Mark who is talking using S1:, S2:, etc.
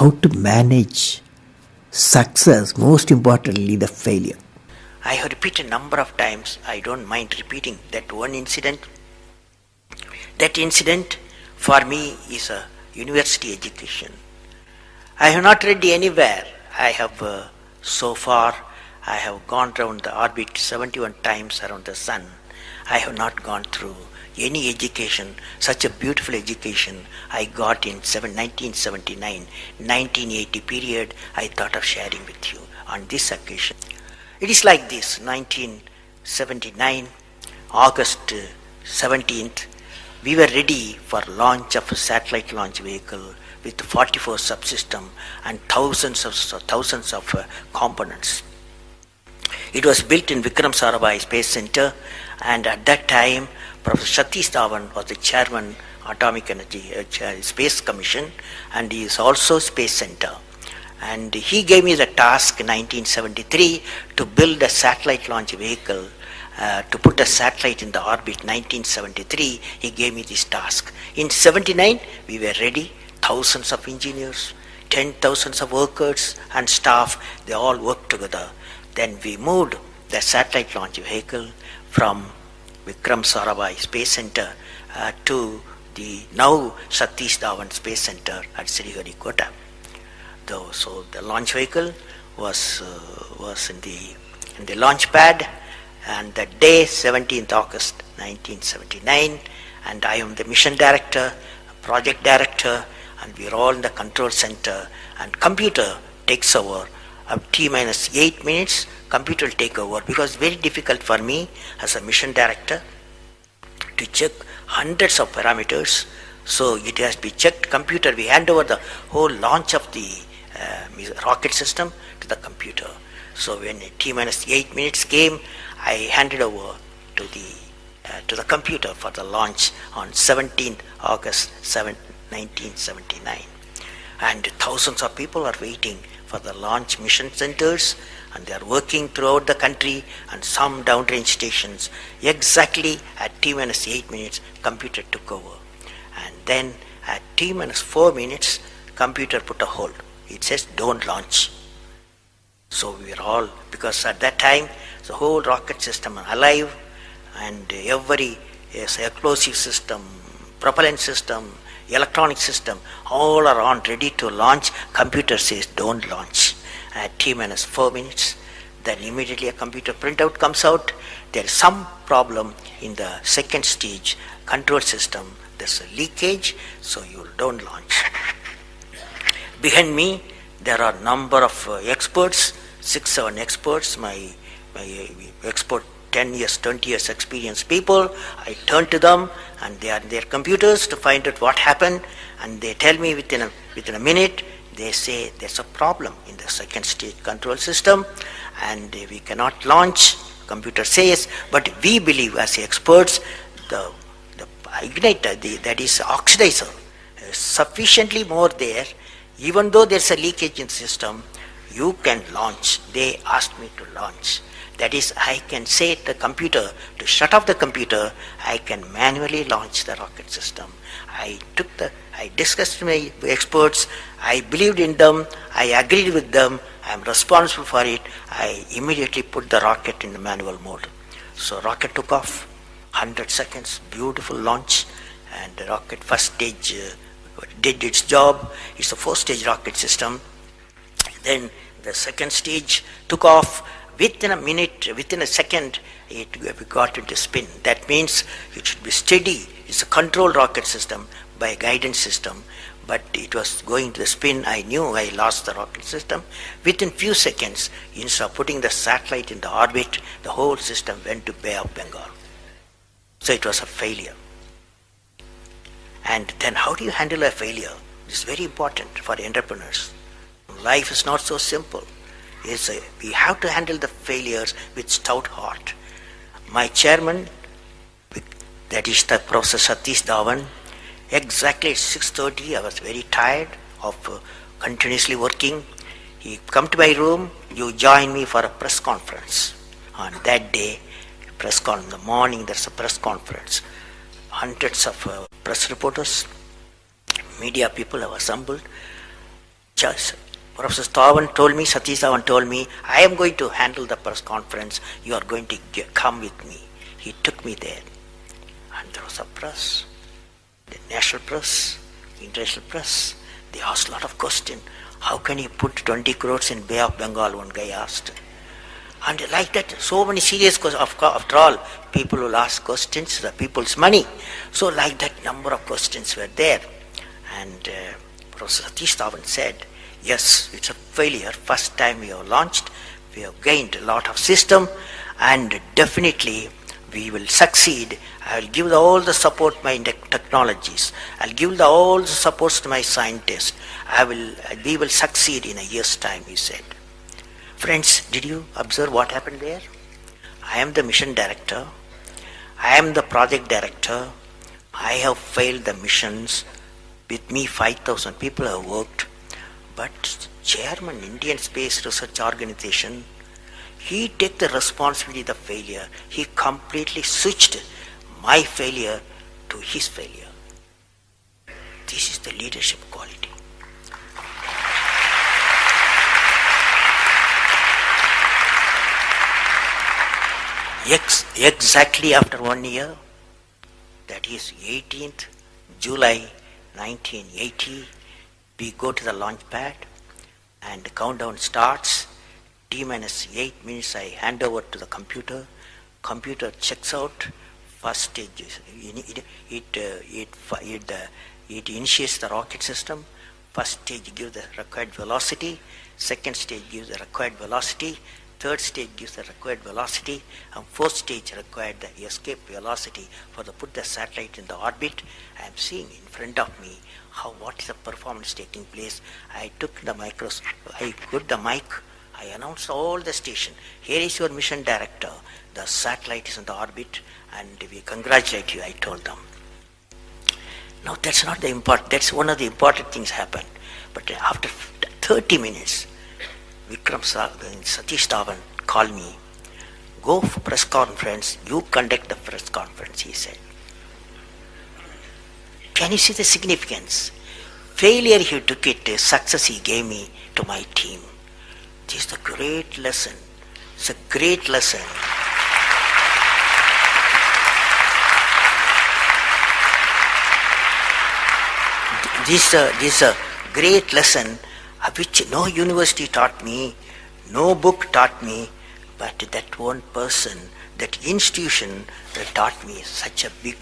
S1: how to manage success, most importantly, the failure. I have repeated a number of times, I don't mind repeating that one incident. That incident for me is a university education. I have not read anywhere. I have so far, I have gone around the orbit 71 times around the sun. I have not gone through any education, such a beautiful education I got in 1979, 1980 period. I thought of sharing with you on this occasion. It is like this: 1979, August 17th, we were ready for launch of a satellite launch vehicle with 44 subsystem and thousands of components. It was built in Vikram Sarabhai Space Center, and at that time, Professor Satish Dhawan was the chairman, Atomic Energy Space Commission, and he is also Space Center. And he gave me the task in 1973 to build a satellite launch vehicle, to put a satellite in the orbit. 1973, he gave me this task. In 79, we were ready. Thousands of engineers, 10,000 of workers and staff, they all worked together. Then we moved the satellite launch vehicle from Vikram Sarabhai Space Center to the now Satish Dhawan Space Center at Sriharikota. So the launch vehicle was in the launch pad, and the day 17th August 1979, and I am the mission director, project director, and we are all in the control center, and computer takes over. T minus 8 minutes, computer will take over, because it's very difficult for me as a mission director to check hundreds of parameters. So it has to be checked. Computer, we hand over the whole launch of the rocket system to the computer. So when T minus 8 minutes came, I handed over to the computer for the launch on 17th August 1979. And thousands of people are waiting for the launch mission centers, and they are working throughout the country and some downrange stations. Exactly at T minus 8 minutes, computer took over. And then at T minus 4 minutes, computer put a hold. It says don't launch. So we were all, because at that time the whole rocket system is alive, and every explosive system, propellant system, electronic system, all are on ready to launch. Computer says don't launch. At T minus 4 minutes, then immediately a computer printout comes out. There is some problem in the second stage control system. There's a leakage, so you don't launch. Behind me, there are number of experts, 6-7 experts, my expert 10 years, 20 years experienced people. I turn to them, and they are in their computers to find out what happened, and they tell me within a minute. They say there's a problem in the second stage control system, and we cannot launch. Computer says, but we believe as experts, the igniter, that is oxidizer, is sufficiently more there. Even though there's a leakage in the system, you can launch. They asked me to launch. That is, I can say to the computer to shut off the computer. I can manually launch the rocket system. I discussed with my experts. I believed in them. I agreed with them. I am responsible for it. I immediately put the rocket in the manual mode. So rocket took off. 100 seconds, beautiful launch, and the rocket first stage did its job. It's a 4-stage rocket system. Then the second stage took off. Within a minute, within a second, we got into spin. That means it should be steady. It's a controlled rocket system by a guidance system, but it was going to the spin. I knew I lost the rocket system. Within few seconds, instead of putting the satellite in the orbit, the whole system went to Bay of Bengal. So it was a failure. And then how do you handle a failure? It's very important for entrepreneurs. Life is not so simple. We have to handle the failures with stout heart. My chairman, that is the Professor Satish Dhawan, exactly at 6:30, I was very tired of continuously working. He come to my room, you join me for a press conference. On that day, in the morning, there's a press conference. Hundreds of press reporters, media people have assembled. Just Professor Dhawan told me, Satish Dhawan told me, I am going to handle the press conference. You are going to come with me. He took me there. And there was a press, the national press, international press. They asked a lot of questions. How can you put 20 crores in Bay of Bengal? One guy asked. And like that, so many serious questions. After all, people will ask questions, the people's money. So like that, number of questions were there. And Professor Satish Dhawan said, yes, it's a failure. First time we have launched, we have gained a lot of system, and definitely we will succeed. I will give all the support my technologies. I'll give all the supports to my scientists. We will succeed in a year's time, he said. Friends, did you observe what happened there? I am the mission director. I am the project director. I have failed the missions. With me, 5,000 people have worked. But chairman, Indian Space Research Organization, he took the responsibility of the failure. He completely switched my failure to his failure. This is the leadership quality. Exactly after 1 year, that is 18th July 1980, we go to the launch pad and the countdown starts. T-minus 8 minutes I hand over to the computer. Computer checks out. First stage is, it initiates the rocket system. First stage gives the required velocity. Second stage gives the required velocity. Third stage gives the required velocity, and fourth stage required the escape velocity for the put the satellite in the orbit. I am seeing in front of me what is the performance taking place. I took the I put the mic, I announced all the station. Here is your mission director. The satellite is in the orbit, and we congratulate you, I told them. Now that's not the important, that's one of the important things happened. But after 30 minutes, Satish Dhawan called me, go for press conference, you conduct the press conference, he said. Can you see the significance? Failure he took it, success he gave me to my team. This is a great lesson. It's a great lesson. This is a great lesson which no university taught me, no book taught me, but that one person, that institution taught me such a big